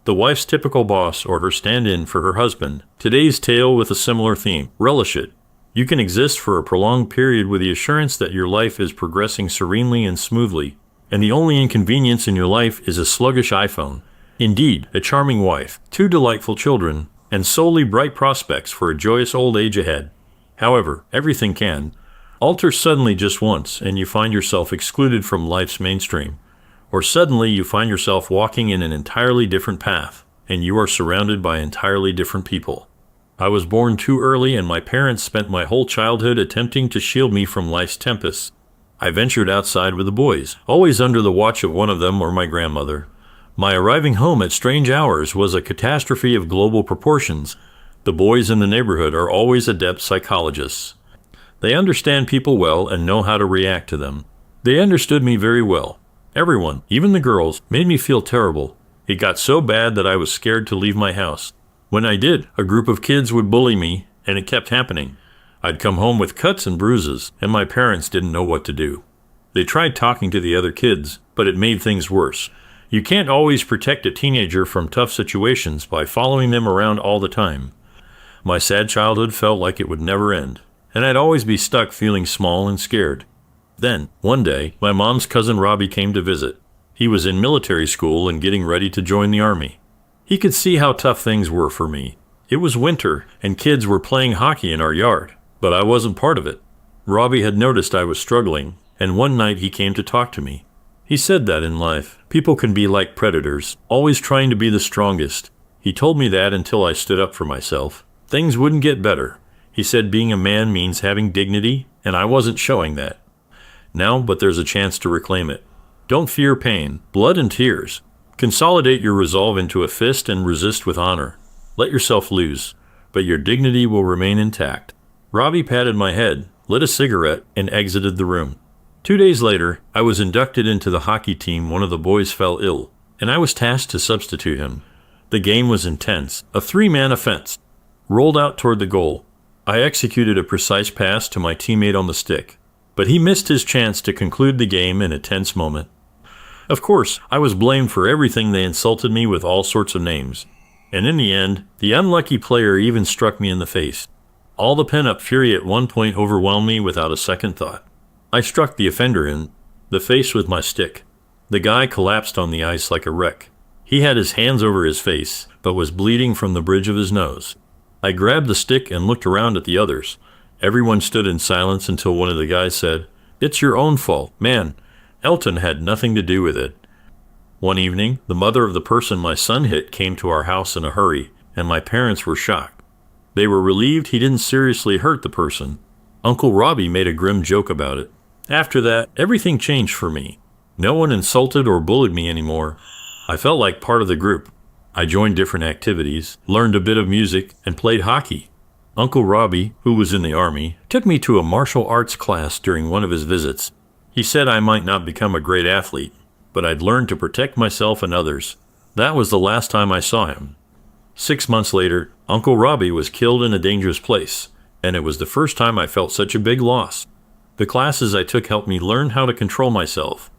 The wife's typical boss or her stand-in for her husband. Today's tale with a similar theme. Relish it. You can exist for a prolonged period with the assurance that your life is progressing serenely and smoothly, and the only inconvenience in your life is a sluggish iPhone. Indeed, a charming wife, 2 delightful children, and solely bright prospects for a joyous old age ahead. However, everything can alter suddenly just once, and you find yourself excluded from life's mainstream. Or suddenly you find yourself walking in an entirely different path, and you are surrounded by entirely different people. I was born too early, and my parents spent my whole childhood attempting to shield me from life's tempests. I ventured outside with the boys, always under the watch of one of them or my grandmother. My arriving home at strange hours was a catastrophe of global proportions. The boys in the neighborhood are always adept psychologists. They understand people well and know how to react to them. They understood me very well. Everyone, even the girls, made me feel terrible. It got so bad that I was scared to leave my house. When I did, a group of kids would bully me, and it kept happening. I'd come home with cuts and bruises, and my parents didn't know what to do. They tried talking to the other kids, but it made things worse. You can't always protect a teenager from tough situations by following them around all the time. My sad childhood felt like it would never end, and I'd always be stuck feeling small and scared. Then, one day, my mom's cousin Robbie came to visit. He was in military school and getting ready to join the army. He could see how tough things were for me. It was winter, and kids were playing hockey in our yard, but I wasn't part of it. Robbie had noticed I was struggling, and one night he came to talk to me. He said that in life, people can be like predators, always trying to be the strongest. He told me that until I stood up for myself. Things wouldn't get better. He said being a man means having dignity, and I wasn't showing that. Now, but there's a chance to reclaim it. Don't fear pain, blood and tears. Consolidate your resolve into a fist and resist with honor. Let yourself loose, but your dignity will remain intact. Robbie patted my head, lit a cigarette, and exited the room. 2 days later, I was inducted into the hockey team. One of the boys fell ill, and I was tasked to substitute him. The game was intense, a 3-man offense. Rolled out toward the goal. I executed a precise pass to my teammate on the stick, but he missed his chance to conclude the game in a tense moment. Of course, I was blamed for everything. They insulted me with all sorts of names. And in the end, the unlucky player even struck me in the face. All the pent-up fury at one point overwhelmed me without a second thought. I struck the offender in the face with my stick. The guy collapsed on the ice like a wreck. He had his hands over his face, but was bleeding from the bridge of his nose. I grabbed the stick and looked around at the others. Everyone stood in silence until one of the guys said, "It's your own fault, man. Elton had nothing to do with it." One evening, the mother of the person my son hit came to our house in a hurry, and my parents were shocked. They were relieved he didn't seriously hurt the person. Uncle Robbie made a grim joke about it. After that, everything changed for me. No one insulted or bullied me anymore. I felt like part of the group. I joined different activities, learned a bit of music, and played hockey. Uncle Robbie, who was in the Army, took me to a martial arts class during one of his visits. He said I might not become a great athlete, but I'd learn to protect myself and others. That was the last time I saw him. 6 months later, Uncle Robbie was killed in a dangerous place, and it was the first time I felt such a big loss. The classes I took helped me learn how to control myself.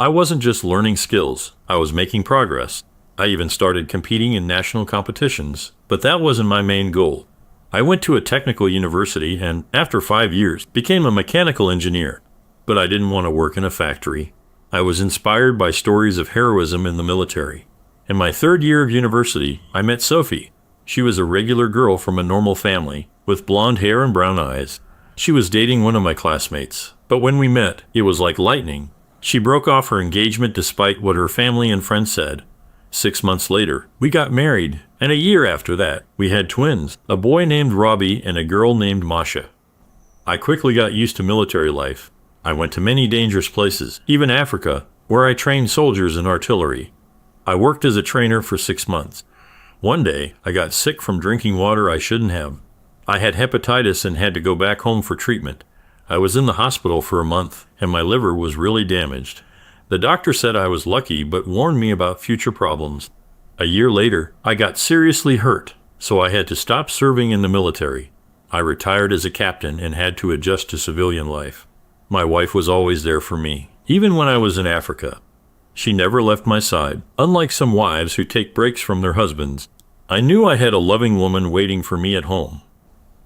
I wasn't just learning skills, I was making progress. I even started competing in national competitions, but that wasn't my main goal. I went to a technical university and, after 5 years, became a mechanical engineer. But I didn't want to work in a factory. I was inspired by stories of heroism in the military. In my 3rd year of university, I met Sophie. She was a regular girl from a normal family, with blonde hair and brown eyes. She was dating one of my classmates, but when we met, it was like lightning. She broke off her engagement despite what her family and friends said. 6 months later, we got married, and a year after that, we had twins, a boy named Robbie and a girl named Masha. I quickly got used to military life. I went to many dangerous places, even Africa, where I trained soldiers and artillery. I worked as a trainer for 6 months. One day, I got sick from drinking water I shouldn't have. I had hepatitis and had to go back home for treatment. I was in the hospital for a month, and my liver was really damaged. The doctor said I was lucky, but warned me about future problems. A year later, I got seriously hurt, so I had to stop serving in the military. I retired as a captain and had to adjust to civilian life. My wife was always there for me, even when I was in Africa. She never left my side, unlike some wives who take breaks from their husbands. I knew I had a loving woman waiting for me at home.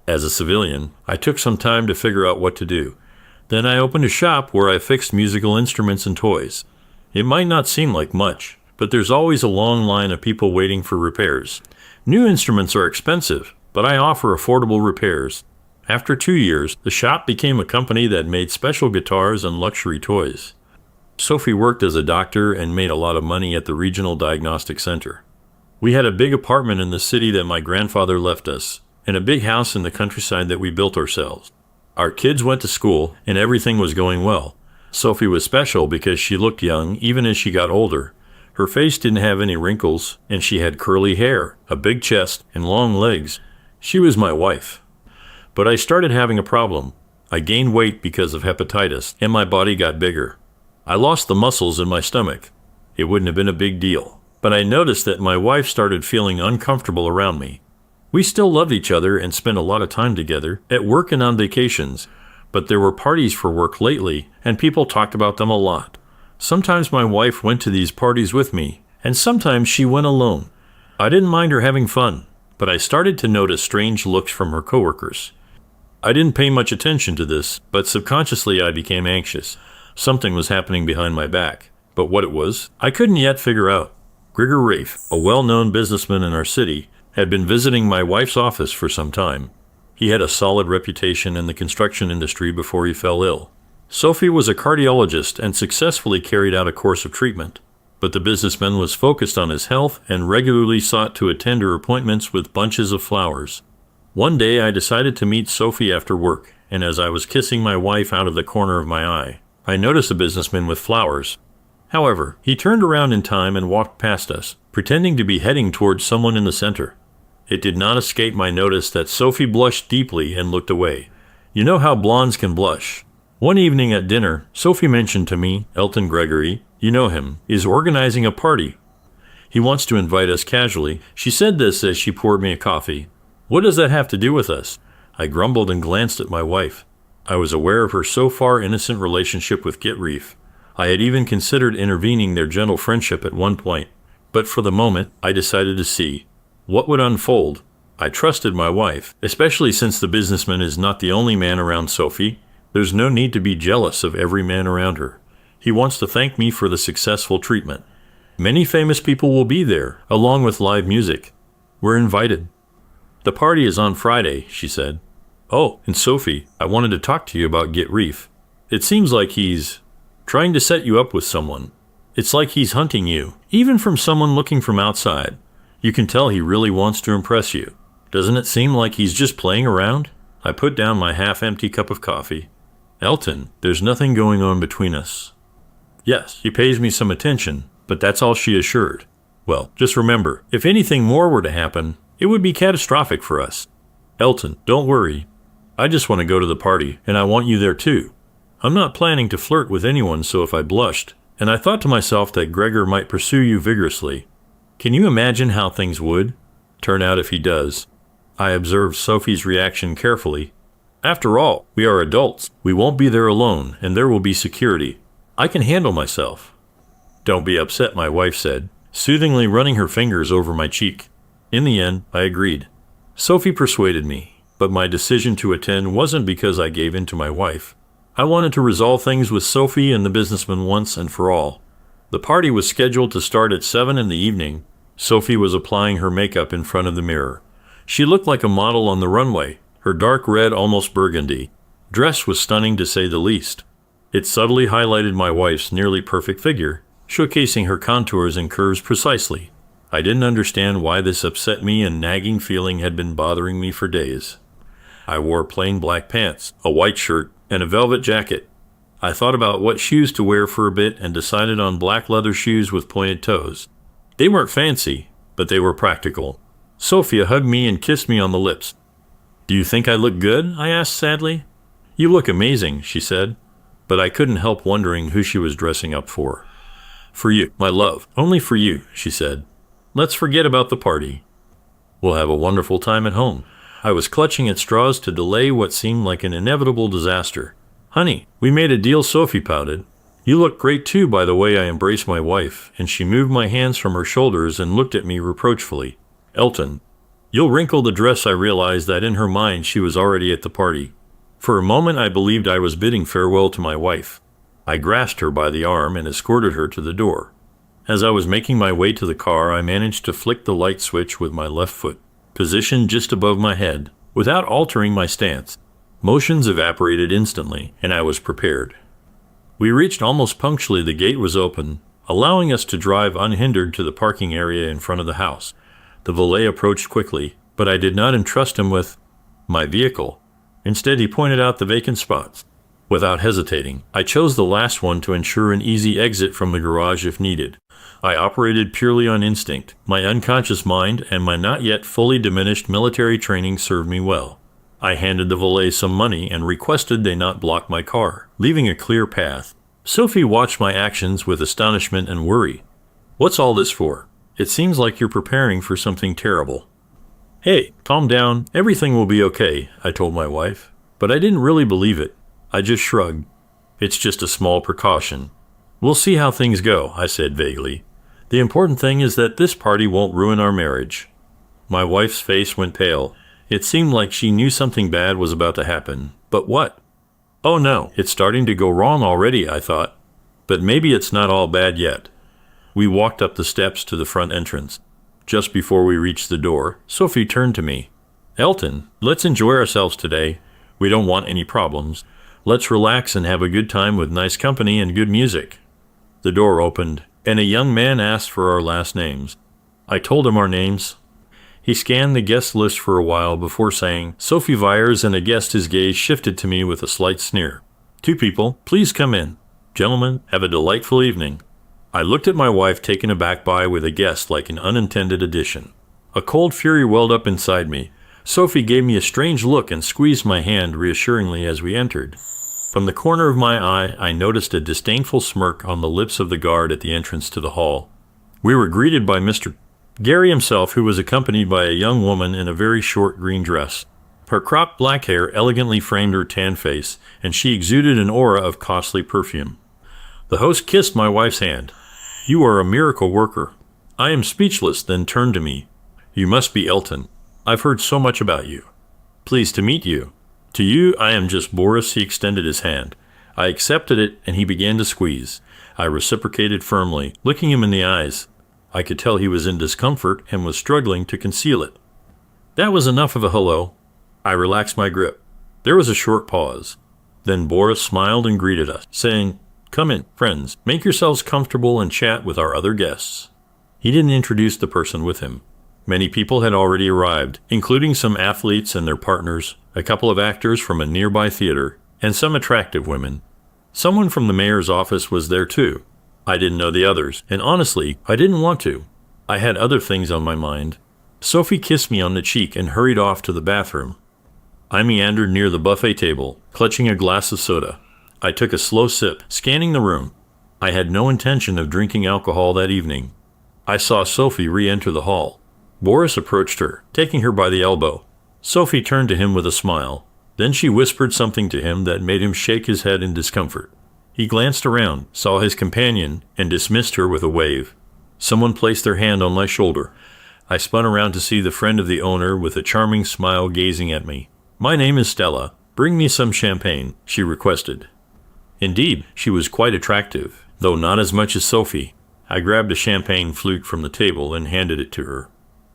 As a civilian, I took some time to figure out what to do. Then I opened a shop where I fixed musical instruments and toys. It might not seem like much, but there's always a long line of people waiting for repairs. New instruments are expensive, but I offer affordable repairs. After 2 years, the shop became a company that made special guitars and luxury toys. Sophie worked as a doctor and made a lot of money at the regional diagnostic center. We had a big apartment in the city that my grandfather left us, and a big house in the countryside that we built ourselves. Our kids went to school, and everything was going well. Sophie was special because she looked young even as she got older. Her face didn't have any wrinkles, and she had curly hair, a big chest, and long legs. She was my wife. But I started having a problem. I gained weight because of hepatitis, and my body got bigger. I lost the muscles in my stomach. It wouldn't have been a big deal, but I noticed that my wife started feeling uncomfortable around me. We still loved each other and spent a lot of time together, at work and on vacations, but there were parties for work lately, and people talked about them a lot. Sometimes my wife went to these parties with me, and sometimes she went alone. I didn't mind her having fun, but I started to notice strange looks from her coworkers. I didn't pay much attention to this, but subconsciously I became anxious. Something was happening behind my back, but what it was, I couldn't yet figure out. Gregor Rafe, a well-known businessman in our city, had been visiting my wife's office for some time. He had a solid reputation in the construction industry before he fell ill. Sophie was a cardiologist and successfully carried out a course of treatment, but the businessman was focused on his health and regularly sought to attend her appointments with bunches of flowers. One day I decided to meet Sophie after work, and as I was kissing my wife out of the corner of my eye, I noticed a businessman with flowers. However, he turned around in time and walked past us, pretending to be heading towards someone in the center. It did not escape my notice that Sophie blushed deeply and looked away. You know how blondes can blush. One evening at dinner, Sophie mentioned to me, Elton Gregory, you know him, is organizing a party. He wants to invite us casually. She said this as she poured me a coffee. What does that have to do with us? I grumbled and glanced at my wife. I was aware of her so far innocent relationship with Git Reef. I had even considered intervening their gentle friendship at one point. But for the moment, I decided to see what would unfold. I trusted my wife, especially since the businessman is not the only man around Sophie. There's no need to be jealous of every man around her. He wants to thank me for the successful treatment. Many famous people will be there, along with live music. We're invited. The party is on Friday, she said. Oh, and Sophie, I wanted to talk to you about Git Reef. It seems like he's trying to set you up with someone. It's like he's hunting you, even from someone looking from outside. You can tell he really wants to impress you. Doesn't it seem like he's just playing around? I put down my half-empty cup of coffee. Elton, there's nothing going on between us. Yes, he pays me some attention, but that's all she assured. Well, just remember, if anything more were to happen, it would be catastrophic for us. Elton, don't worry. I just want to go to the party, and I want you there too. I'm not planning to flirt with anyone, so if I blushed, and I thought to myself that Gregor might pursue you vigorously, can you imagine how things would turn out if he does? I observed Sophie's reaction carefully. After all, we are adults. We won't be there alone, and there will be security. I can handle myself. Don't be upset, my wife said, soothingly running her fingers over my cheek. In the end, I agreed. Sophie persuaded me. But my decision to attend wasn't because I gave in to my wife. I wanted to resolve things with Sophie and the businessman once and for all. The party was scheduled to start at 7 in the evening. Sophie was applying her makeup in front of the mirror. She looked like a model on the runway, her dark red, almost burgundy dress was stunning to say the least. It subtly highlighted my wife's nearly perfect figure, showcasing her contours and curves precisely. I didn't understand why this upset me, and nagging feeling had been bothering me for days. I wore plain black pants, a white shirt, and a velvet jacket. I thought about what shoes to wear for a bit and decided on black leather shoes with pointed toes. They weren't fancy, but they were practical. Sophia hugged me and kissed me on the lips. Do you think I look good? I asked sadly. You look amazing, she said, but I couldn't help wondering who she was dressing up for. For you, my love, only for you, she said. Let's forget about the party. We'll have a wonderful time at home. I was clutching at straws to delay what seemed like an inevitable disaster. Honey, we made a deal, Sophie pouted. You look great too, by the way. I embraced my wife, and she moved my hands from her shoulders and looked at me reproachfully. Elton, you'll wrinkle the dress. I realized that in her mind she was already at the party. For a moment I believed I was bidding farewell to my wife. I grasped her by the arm and escorted her to the door. As I was making my way to the car, I managed to flick the light switch with my left foot, positioned just above my head, without altering my stance. Motions evaporated instantly, and I was prepared. We reached almost punctually. The gate was open, allowing us to drive unhindered to the parking area in front of the house. The valet approached quickly, but I did not entrust him with my vehicle. Instead, he pointed out the vacant spots. Without hesitating, I chose the last one to ensure an easy exit from the garage if needed. I operated purely on instinct. My unconscious mind and my not yet fully diminished military training served me well. I handed the valet some money and requested they not block my car, leaving a clear path. Sophie watched my actions with astonishment and worry. What's all this for? It seems like you're preparing for something terrible. Hey, calm down. Everything will be okay, I told my wife. But I didn't really believe it. I just shrugged. It's just a small precaution. We'll see how things go, I said vaguely. The important thing is that this party won't ruin our marriage. My wife's face went pale. It seemed like she knew something bad was about to happen. But what? Oh no, it's starting to go wrong already, I thought. But maybe it's not all bad yet. We walked up the steps to the front entrance. Just before we reached the door, Sophie turned to me. Elton, let's enjoy ourselves today. We don't want any problems. Let's relax and have a good time with nice company and good music. The door opened, and a young man asked for our last names. I told him our names. He scanned the guest list for a while before saying, Sophie Vyers, and a guest. His gaze shifted to me with a slight sneer. 2 people, please come in. Gentlemen, have a delightful evening. I looked at my wife, taken aback by with a guest like an unintended addition. A cold fury welled up inside me. Sophie gave me a strange look and squeezed my hand reassuringly as we entered. From the corner of my eye, I noticed a disdainful smirk on the lips of the guard at the entrance to the hall. We were greeted by Mr. Gary himself, who was accompanied by a young woman in a very short green dress. Her cropped black hair elegantly framed her tan face, and she exuded an aura of costly perfume. The host kissed my wife's hand. You are a miracle worker. I am speechless, then turned to me. You must be Elton. I've heard so much about you. Pleased to meet you. To you, I am just Boris. He extended his hand. I accepted it, and he began to squeeze. I reciprocated firmly, looking him in the eyes. I could tell he was in discomfort and was struggling to conceal it. That was enough of a hello. I relaxed my grip. There was a short pause. Then Boris smiled and greeted us, saying, Come in, friends. Make yourselves comfortable and chat with our other guests. He didn't introduce the person with him. Many people had already arrived, including some athletes and their partners, a couple of actors from a nearby theater, and some attractive women. Someone from the mayor's office was there too. I didn't know the others, and honestly, I didn't want to. I had other things on my mind. Sophie kissed me on the cheek and hurried off to the bathroom. I meandered near the buffet table, clutching a glass of soda. I took a slow sip, scanning the room. I had no intention of drinking alcohol that evening. I saw Sophie re-enter the hall. Boris approached her, taking her by the elbow. Sophie turned to him with a smile. Then she whispered something to him that made him shake his head in discomfort. He glanced around, saw his companion, and dismissed her with a wave. Someone placed their hand on my shoulder. I spun around to see the friend of the owner with a charming smile gazing at me. My name is Stella. Bring me some champagne, she requested. Indeed, she was quite attractive, though not as much as Sophie. I grabbed a champagne flute from the table and handed it to her.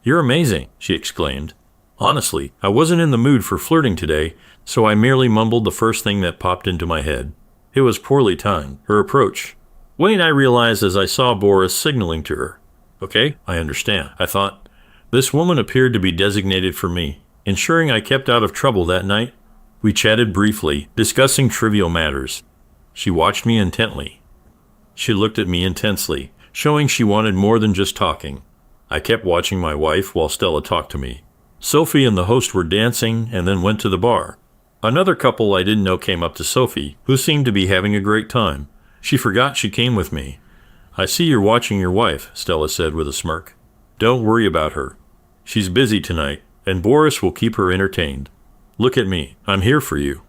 You're amazing, she exclaimed. Honestly, I wasn't in the mood for flirting today, so I merely mumbled the first thing that popped into my head. It was poorly timed, her approach. Wait, I realized as I saw Boris signaling to her. Okay, I understand, I thought. This woman appeared to be designated for me, ensuring I kept out of trouble that night. We chatted briefly, discussing trivial matters. She watched me intently. She looked at me intensely, showing she wanted more than just talking. I kept watching my wife while Stella talked to me. Sophie and the host were dancing and then went to the bar. Another couple I didn't know came up to Sophie, who seemed to be having a great time. She forgot she came with me. I see you're watching your wife, Stella said with a smirk. Don't worry about her. She's busy tonight, and Boris will keep her entertained. Look at me. I'm here for you.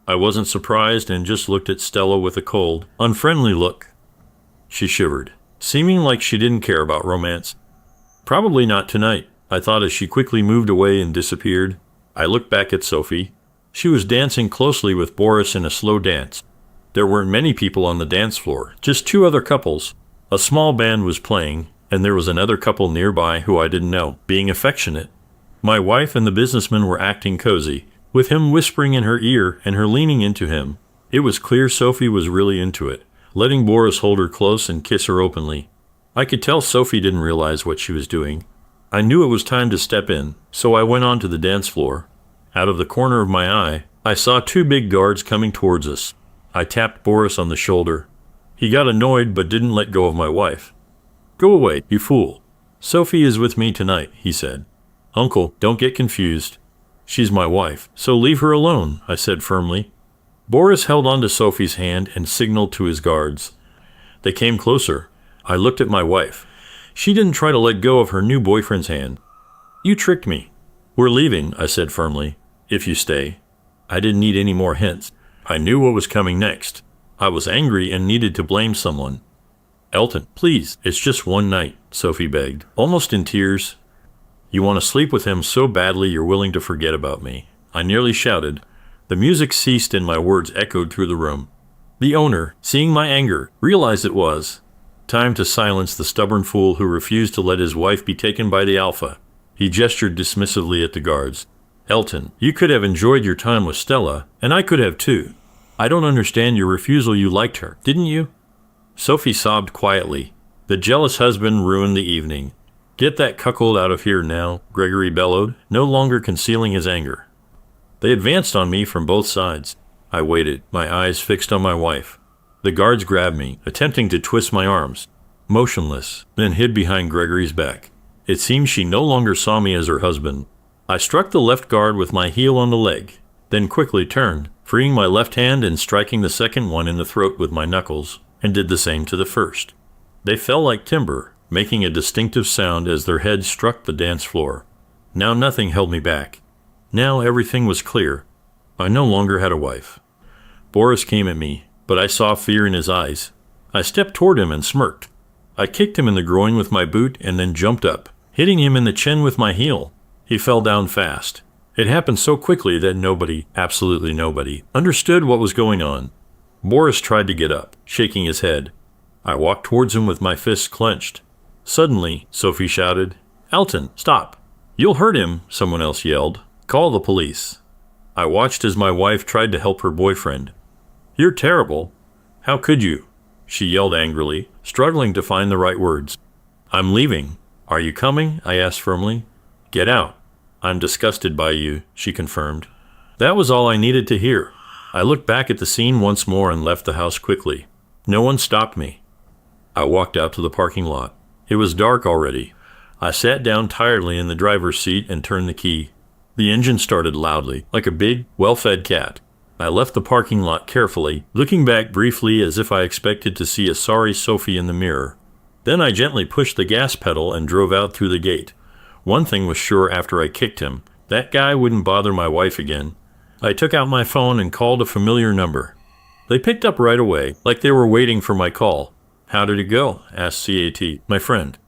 I wasn't surprised and just looked at Stella with a cold, unfriendly look. She shivered, seeming like she didn't care about romance. Probably not tonight, I thought as she quickly moved away and disappeared. I looked back at Sophie. She was dancing closely with Boris in a slow dance. There weren't many people on the dance floor, just two other couples. A small band was playing, and there was another couple nearby who I didn't know, being affectionate. My wife and the businessman were acting cozy, with him whispering in her ear and her leaning into him. It was clear Sophie was really into it, letting Boris hold her close and kiss her openly. I could tell Sophie didn't realize what she was doing. I knew it was time to step in, so I went on to the dance floor. Out of the corner of my eye, I saw two big guards coming towards us. I tapped Boris on the shoulder. He got annoyed but didn't let go of my wife. "Go away, you fool. Sophie is with me tonight," he said. "Uncle, don't get confused. She's my wife, so leave her alone," I said firmly. Boris held onto Sophie's hand and signaled to his guards. They came closer. I looked at my wife. She didn't try to let go of her new boyfriend's hand. "You tricked me." "We're leaving," I said firmly, "if you stay." I didn't need any more hints. I knew what was coming next. I was angry and needed to blame someone. "Elton, please, it's just one night," Sophie begged, almost in tears. "You want to sleep with him so badly you're willing to forget about me," I nearly shouted. The music ceased and my words echoed through the room. The owner, seeing my anger, realized it was time to silence the stubborn fool who refused to let his wife be taken by the alpha. He gestured dismissively at the guards. "Elton, you could have enjoyed your time with Stella, and I could have too. I don't understand your refusal. You liked her, didn't you?" Sophie sobbed quietly. The jealous husband ruined the evening. "Get that cuckold out of here now," Gregory bellowed, no longer concealing his anger. They advanced on me from both sides. I waited, my eyes fixed on my wife. The guards grabbed me, attempting to twist my arms. Motionless, then hid behind Gregory's back. It seemed she no longer saw me as her husband. I struck the left guard with my heel on the leg, then quickly turned, freeing my left hand and striking the second one in the throat with my knuckles, and did the same to the first. They fell like timber, making a distinctive sound as their heads struck the dance floor. Now nothing held me back. Now everything was clear. I no longer had a wife. Boris came at me, but I saw fear in his eyes. I stepped toward him and smirked. I kicked him in the groin with my boot and then jumped up, hitting him in the chin with my heel. He fell down fast. It happened so quickly that nobody, absolutely nobody, understood what was going on. Boris tried to get up, shaking his head. I walked towards him with my fists clenched. Suddenly, Sophie shouted, "Elton, stop. You'll hurt him," someone else yelled. "Call the police." I watched as my wife tried to help her boyfriend. "You're terrible. How could you?" she yelled angrily, struggling to find the right words. "I'm leaving. Are you coming?" I asked firmly. "Get out. I'm disgusted by you," she confirmed. That was all I needed to hear. I looked back at the scene once more and left the house quickly. No one stopped me. I walked out to the parking lot. It was dark already. I sat down tiredly in the driver's seat and turned the key. The engine started loudly, like a big, well-fed cat. I left the parking lot carefully, looking back briefly as if I expected to see a sorry Sophie in the mirror. Then I gently pushed the gas pedal and drove out through the gate. One thing was sure after I kicked him. That guy wouldn't bother my wife again. I took out my phone and called a familiar number. They picked up right away, like they were waiting for my call. "How did it go?" asked CAT, my friend.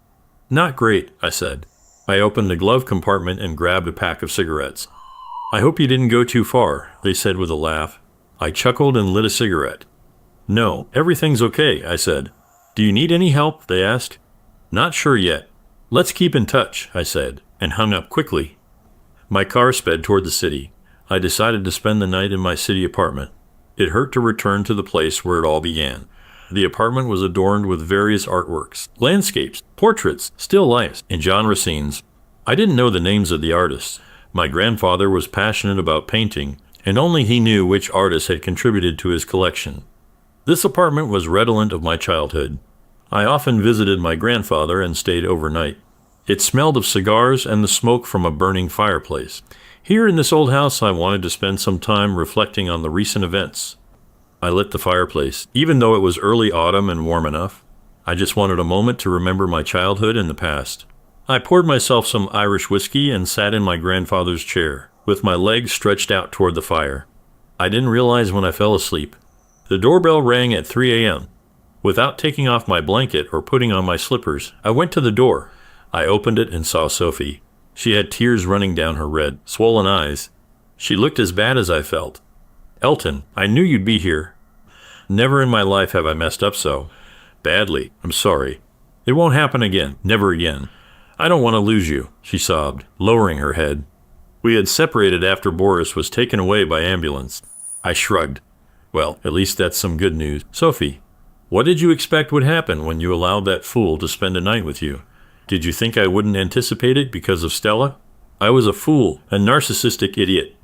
"Not great," I said. I opened the glove compartment and grabbed a pack of cigarettes. "I hope you didn't go too far," they said with a laugh. I chuckled and lit a cigarette. "No, everything's okay," I said. "Do you need any help?" they asked. "Not sure yet. Let's keep in touch," I said, and hung up quickly. My car sped toward the city. I decided to spend the night in my city apartment. It hurt to return to the place where it all began. The apartment was adorned with various artworks, landscapes, portraits, still lifes, and genre scenes. I didn't know the names of the artists. My grandfather was passionate about painting, and only he knew which artist had contributed to his collection. This apartment was redolent of my childhood. I often visited my grandfather and stayed overnight. It smelled of cigars and the smoke from a burning fireplace. Here in this old house, I wanted to spend some time reflecting on the recent events. I lit the fireplace, even though it was early autumn and warm enough. I just wanted a moment to remember my childhood and the past. I poured myself some Irish whiskey and sat in my grandfather's chair, with my legs stretched out toward the fire. I didn't realize when I fell asleep. The doorbell rang at 3 a.m. Without taking off my blanket or putting on my slippers, I went to the door. I opened it and saw Sophie. She had tears running down her red, swollen eyes. She looked as bad as I felt. "Elton, I knew you'd be here. Never in my life have I messed up so badly. I'm sorry. It won't happen again. Never again. I don't want to lose you," she sobbed, lowering her head. We had separated after Boris was taken away by ambulance. I shrugged. "Well, at least that's some good news. Sophie, what did you expect would happen when you allowed that fool to spend a night with you? Did you think I wouldn't anticipate it because of Stella? I was a fool, a narcissistic idiot.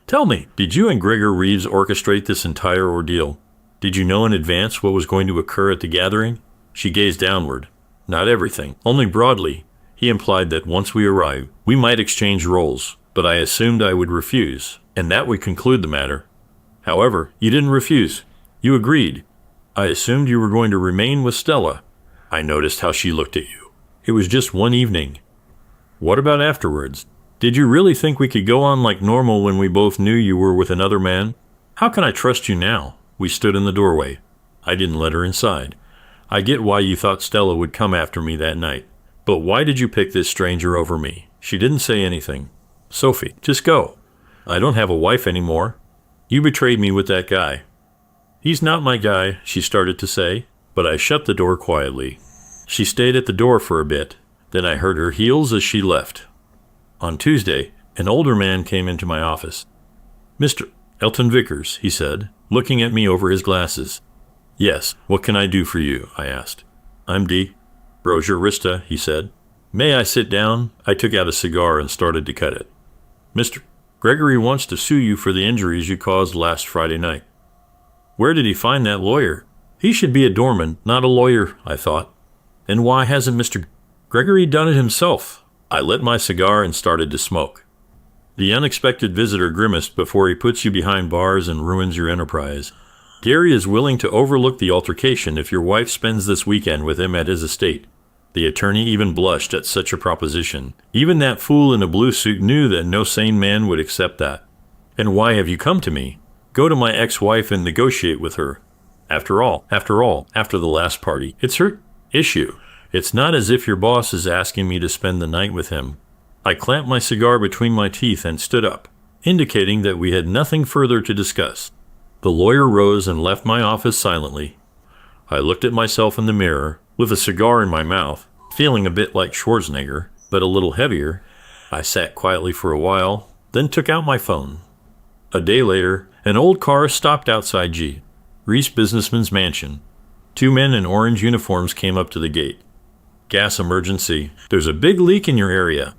Tell me, did you and Gregor Reeves orchestrate this entire ordeal? Did you know in advance what was going to occur at the gathering?" She gazed downward. "Not everything, only broadly. He implied that once we arrived, we might exchange roles, but I assumed I would refuse, and that would conclude the matter. However, you didn't refuse. You agreed. I assumed you were going to remain with Stella. I noticed how she looked at you. It was just one evening. What about afterwards? Did you really think we could go on like normal when we both knew you were with another man? How can I trust you now?" We stood in the doorway. I didn't let her inside. "I get why you thought Stella would come after me that night. But why did you pick this stranger over me?" She didn't say anything. "Sophie, just go. I don't have a wife anymore. You betrayed me with that guy." "He's not my guy," she started to say, but I shut the door quietly. She stayed at the door for a bit. Then I heard her heels as she left. On Tuesday, an older man came into my office. "Mr. Elton Vickers," he said, looking at me over his glasses. "Yes, what can I do for you?" I asked. "I'm D. Brozier Rista," he said. "May I sit down?" I took out a cigar and started to cut it. "Mr. Gregory wants to sue you for the injuries you caused last Friday night." Where did he find that lawyer? He should be a doorman, not a lawyer, I thought. And why hasn't Mr. Gregory done it himself? I lit my cigar and started to smoke. The unexpected visitor grimaced before he puts you behind bars and ruins your enterprise. Gary is willing to overlook the altercation if your wife spends this weekend with him at his estate. The attorney even blushed at such a proposition. Even that fool in a blue suit knew that no sane man would accept that. "And why have you come to me? Go to my ex-wife and negotiate with her. After all, after the last party, it's her issue. It's not as if your boss is asking me to spend the night with him." I clamped my cigar between my teeth and stood up, indicating that we had nothing further to discuss. The lawyer rose and left my office silently. I looked at myself in the mirror, with a cigar in my mouth, feeling a bit like Schwarzenegger, but a little heavier. I sat quietly for a while, then took out my phone. A day later, an old car stopped outside G. Reese Businessman's mansion. 2 men in orange uniforms came up to the gate. "Gas emergency. There's a big leak in your area."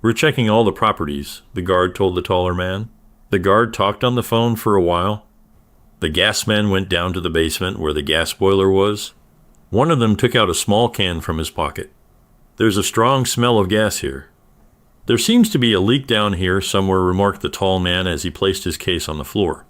"We're checking all the properties," the guard told the taller man. The guard talked on the phone for a while. The gas men went down to the basement where the gas boiler was. One of them took out a small can from his pocket. "There's a strong smell of gas here." "There seems to be a leak down here somewhere," remarked the tall man as he placed his case on the floor.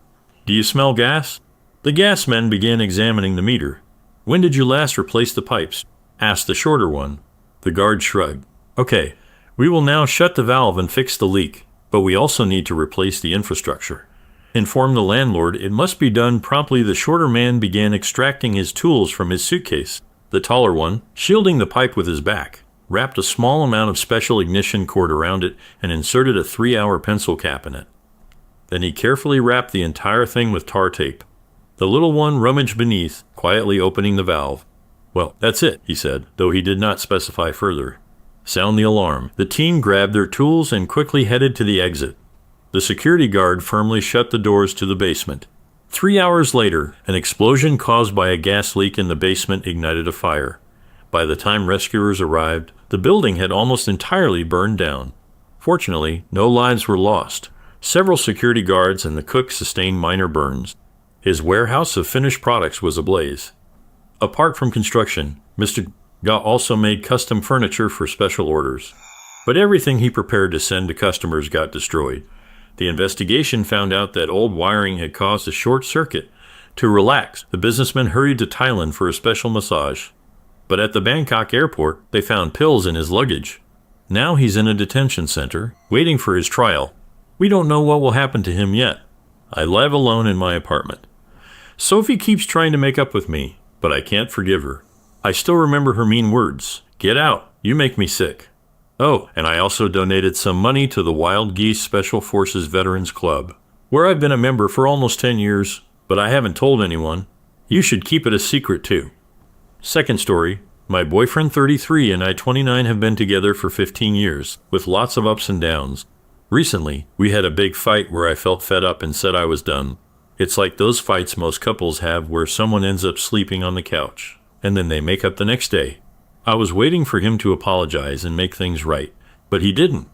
"Do you smell gas?" The gas men began examining the meter. "When did you last replace the pipes?" asked the shorter one. The guard shrugged. "Okay, we will now shut the valve and fix the leak, but we also need to replace the infrastructure. Inform the landlord it must be done promptly." The shorter man began extracting his tools from his suitcase. The taller one, shielding the pipe with his back, wrapped a small amount of special ignition cord around it and inserted a 3-hour pencil cap in it. Then he carefully wrapped the entire thing with tar tape. The little one rummaged beneath, quietly opening the valve. "Well, that's it," he said, though he did not specify further. "Sound the alarm." The team grabbed their tools and quickly headed to the exit. The security guard firmly shut the doors to the basement. 3 hours later, an explosion caused by a gas leak in the basement ignited a fire. By the time rescuers arrived, the building had almost entirely burned down. Fortunately, no lives were lost. Several security guards and the cook sustained minor burns. His warehouse of finished products was ablaze. Apart from construction, Mr. Ga also made custom furniture for special orders. But everything he prepared to send to customers got destroyed. The investigation found out that old wiring had caused a short circuit. To relax, the businessman hurried to Thailand for a special massage. But at the Bangkok airport, they found pills in his luggage. Now he's in a detention center, waiting for his trial. We don't know what will happen to him yet. I live alone in my apartment. Sophie keeps trying to make up with me, but I can't forgive her. I still remember her mean words. Get out. You make me sick. Oh, and I also donated some money to the Wild Geese Special Forces Veterans Club, where I've been a member for almost 10 years, but I haven't told anyone. You should keep it a secret too. Second story. My boyfriend 33 and I 29 have been together for 15 years, with lots of ups and downs. Recently, we had a big fight where I felt fed up and said I was done. It's like those fights most couples have where someone ends up sleeping on the couch, and then they make up the next day. I was waiting for him to apologize and make things right, but he didn't.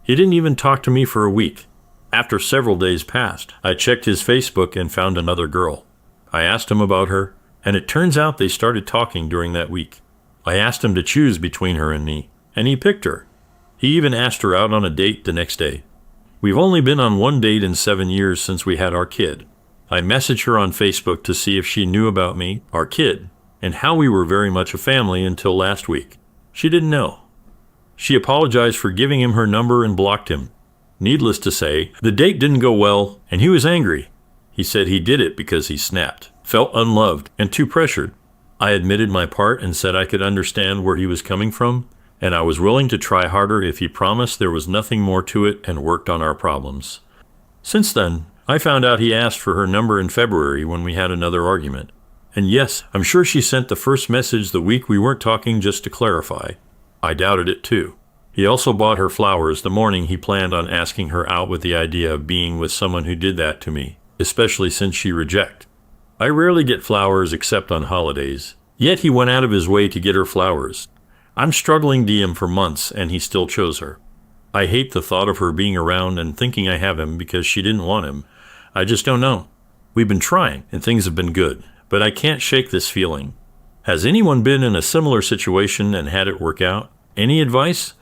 He didn't even talk to me for a week. After several days passed, I checked his Facebook and found another girl. I asked him about her, and it turns out they started talking during that week. I asked him to choose between her and me, and he picked her. He even asked her out on a date the next day. We've only been on one date in 7 years since we had our kid. I messaged her on Facebook to see if she knew about me, our kid, and how we were very much a family until last week. She didn't know. She apologized for giving him her number and blocked him. Needless to say, the date didn't go well, and he was angry. He said he did it because he snapped, felt unloved, and too pressured. I admitted my part and said I could understand where he was coming from, and I was willing to try harder if he promised there was nothing more to it and worked on our problems. Since then, I found out he asked for her number in February when we had another argument. And yes, I'm sure she sent the first message the week we weren't talking just to clarify. I doubted it too. He also bought her flowers the morning he planned on asking her out with the idea of being with someone who did that to me, especially since she rejected. I rarely get flowers except on holidays, yet he went out of his way to get her flowers. I'm struggling DM for months and he still chose her. I hate the thought of her being around and thinking I have him because she didn't want him. I just don't know. We've been trying and things have been good, but I can't shake this feeling. Has anyone been in a similar situation and had it work out? Any advice?